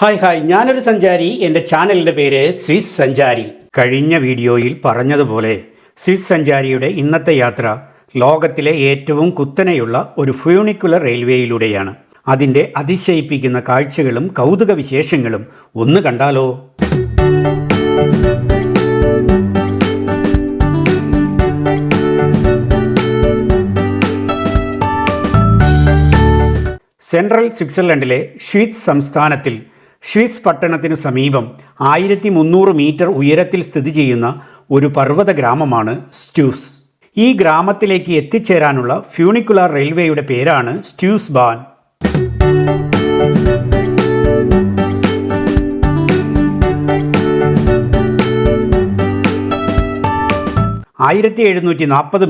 Hi ഞാനൊരു സഞ്ചാരി. എൻ്റെ ചാനലിൻ്റെ പേര് സ്വിസ് സഞ്ചാരി. കഴിഞ്ഞ വീഡിയോയിൽ പറഞ്ഞതുപോലെ സ്വിസ് സഞ്ചാരിയുടെ ഇന്നത്തെ യാത്ര ലോകത്തിലെ ഏറ്റവും കുത്തനെയുള്ള ഒരു ഫ്യൂണിക്കുലർ റെയിൽവേയിലൂടെയാണ്. അതിൻ്റെ അതിശയിപ്പിക്കുന്ന കാഴ്ചകളും കൗതുക വിശേഷങ്ങളും ഒന്ന് കണ്ടാലോ? സെൻട്രൽ സ്വിറ്റ്സർലൻഡിലെ ഷ്വിസ് സംസ്ഥാനത്തിൽ ഷ്വിസ് പട്ടണത്തിനു സമീപം 1300 മീറ്റർ ഉയരത്തിൽ സ്ഥിതി ചെയ്യുന്ന ഒരു പർവ്വത ഗ്രാമമാണ് സ്റ്റ്യൂസ്. ഈ ഗ്രാമത്തിലേക്ക് എത്തിച്ചേരാനുള്ള ഫ്യൂണിക്കുലർ റെയിൽവേയുടെ പേരാണ് സ്റ്റ്യൂസ് ബാൻ.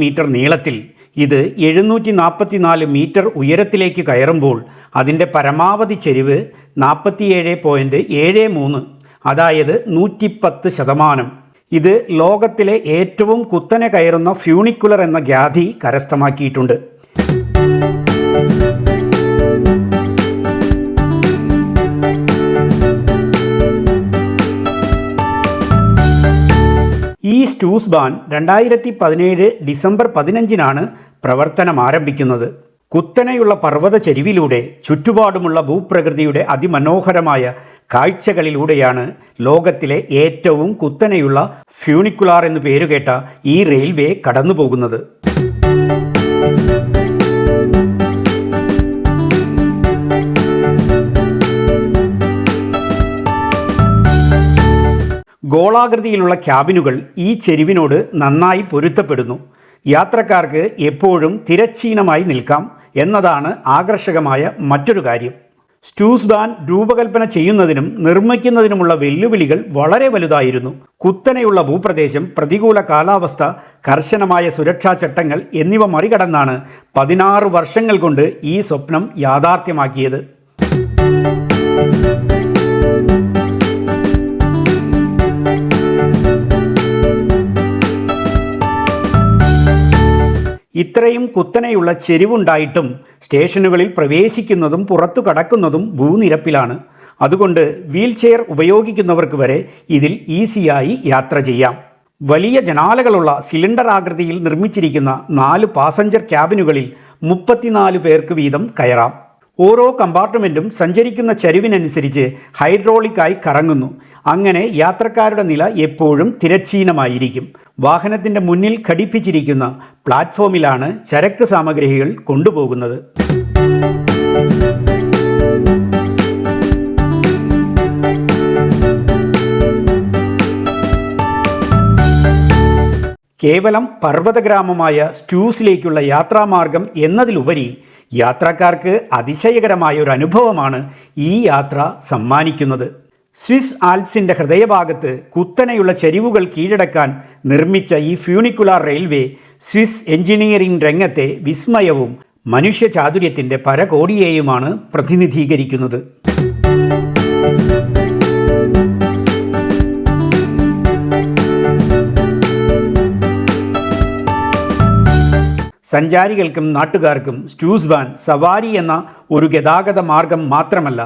മീറ്റർ നീളത്തിൽ ഇത് 744 മീറ്റർ ഉയരത്തിലേക്ക് കയറുമ്പോൾ അതിൻ്റെ പരമാവധി ചെരിവ് 47.73, അതായത് 110%. ഇത് ലോകത്തിലെ ഏറ്റവും കുത്തനെ കയറുന്ന ഫ്യൂണിക്കുലർ എന്ന ഖ്യാതി കരസ്ഥമാക്കിയിട്ടുണ്ട്. ഈ സ്റ്റ്യൂസ് ബാൻ 2017 ഡിസംബർ 15 പ്രവർത്തനം ആരംഭിക്കുന്നത്. കുത്തനെയുള്ള പർവ്വത ചെരിവിലൂടെ ചുറ്റുപാടുമുള്ള ഭൂപ്രകൃതിയുടെ അതിമനോഹരമായ കാഴ്ചകളിലൂടെയാണ് ലോകത്തിലെ ഏറ്റവും കുത്തനെയുള്ള ഫ്യൂണിക്കുലാർ എന്ന് പേരുകേട്ട ഈ റെയിൽവേ കടന്നുപോകുന്നത്. ഗോളാകൃതിയിലുള്ള ക്യാബിനുകൾ ഈ ചെരിവിനോട് നന്നായി പൊരുത്തപ്പെടുന്നു. യാത്രക്കാർക്ക് എപ്പോഴും തിരശ്ചീനമായി നിൽക്കാം എന്നതാണ് ആകർഷകമായ മറ്റൊരു കാര്യം. സ്റ്റ്യൂസ് ബാൻ രൂപകൽപ്പന ചെയ്യുന്നതിനും നിർമ്മിക്കുന്നതിനുമുള്ള വെല്ലുവിളികൾ വളരെ വലുതായിരുന്നു. കുത്തനെയുള്ള ഭൂപ്രദേശം, പ്രതികൂല കാലാവസ്ഥ, കർശനമായ സുരക്ഷാ ചട്ടങ്ങൾ എന്നിവ മറികടന്നാണ് 16 വർഷങ്ങൾ കൊണ്ട് ഈ സ്വപ്നം യാഥാർത്ഥ്യമാക്കിയത്. ഇത്രയും കുത്തനെയുള്ള ചെരിവുണ്ടായിട്ടും സ്റ്റേഷനുകളിൽ പ്രവേശിക്കുന്നതും പുറത്തു കടക്കുന്നതും ഭൂനിരപ്പിലാണ്. അതുകൊണ്ട് വീൽചെയർ ഉപയോഗിക്കുന്നവർക്ക് വരെ ഇതിൽ ഈസിയായി യാത്ര ചെയ്യാം. വലിയ ജനാലകളുള്ള സിലിണ്ടർ ആകൃതിയിൽ നിർമ്മിച്ചിരിക്കുന്ന 4 പാസഞ്ചർ ക്യാബിനുകളിൽ 34 പേർക്ക് വീതം കയറാം. ഓരോ കമ്പാർട്ട്മെൻറ്റും സഞ്ചരിക്കുന്ന ചരിവിനനുസരിച്ച് ഹൈഡ്രോളിക്കായി കറങ്ങുന്നു. അങ്ങനെ യാത്രക്കാരുടെ നില എപ്പോഴും തിരശ്ചീനമായിരിക്കും. വാഹനത്തിൻ്റെ മുന്നിൽ ഘടിപ്പിച്ചിരിക്കുന്ന പ്ലാറ്റ്ഫോമിലാണ് ചരക്ക് സാമഗ്രികൾ കൊണ്ടുപോകുന്നത്. കേവലം പർവ്വത ഗ്രാമമായ സ്റ്റ്യൂസിലേക്കുള്ള യാത്രാമാർഗം എന്നതിലുപരി യാത്രക്കാർക്ക് അതിശയകരമായ ഒരു അനുഭവമാണ് ഈ യാത്ര സമ്മാനിക്കുന്നത്. സ്വിസ് ആൽപ്സിൻ്റെ ഹൃദയഭാഗത്ത് കുത്തനെയുള്ള ചരിവുകൾ കീഴടക്കാൻ നിർമ്മിച്ച ഈ ഫ്യൂണിക്കുലാർ റെയിൽവേ സ്വിസ് എഞ്ചിനീയറിംഗ് രംഗത്തെ വിസ്മയവും മനുഷ്യ ചാതുര്യത്തിൻ്റെ പരകോടിയെയുമാണ് പ്രതിനിധീകരിക്കുന്നത്. സഞ്ചാരികൾക്കും നാട്ടുകാർക്കും സ്റ്റ്യൂസ് ബാൻ സവാരി എന്ന ഒരു ഗതാഗത മാർഗം മാത്രമല്ല,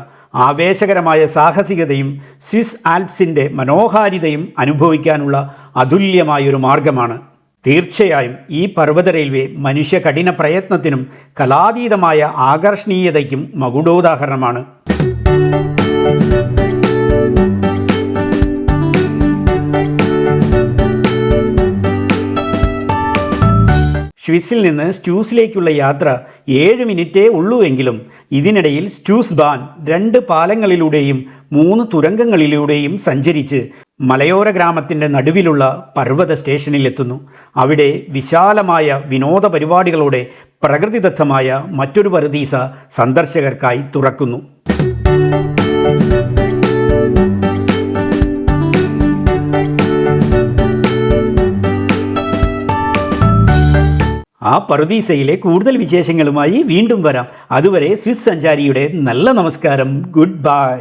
ആവേശകരമായ സാഹസികതയും സ്വിസ് ആൽപ്സിൻ്റെ മനോഹാരിതയും അനുഭവിക്കാനുള്ള അതുല്യമായൊരു മാർഗമാണ്. തീർച്ചയായും ഈ പർവ്വത റെയിൽവേ മനുഷ്യ കഠിന പ്രയത്നത്തിനും കലാതീതമായ ആകർഷണീയതയ്ക്കും മകുടോദാഹരണമാണ്. ഷ്വിസിൽ നിന്ന് സ്റ്റ്യൂസിലേക്കുള്ള യാത്ര 7 മിനിറ്റേ ഉള്ളൂവെങ്കിലും ഇതിനിടയിൽ സ്റ്റ്യൂസ് ബാൻ 2 പാലങ്ങളിലൂടെയും 3 തുരങ്കങ്ങളിലൂടെയും സഞ്ചരിച്ച് മലയോര ഗ്രാമത്തിൻ്റെ നടുവിലുള്ള പർവ്വത സ്റ്റേഷനിലെത്തുന്നു. അവിടെ വിശാലമായ വിനോദ പരിപാടികളോടെ പ്രകൃതിദത്തമായ മറ്റൊരു പറുദീസ സന്ദർശകർക്കായി തുറക്കുന്നു. ആ പറുദീസയിലെ കൂടുതൽ വിശേഷങ്ങളുമായി വീണ്ടും വരാം. അതുവരെ സ്വിസ് സഞ്ചാരിയുടെ നല്ല നമസ്കാരം. Good bye.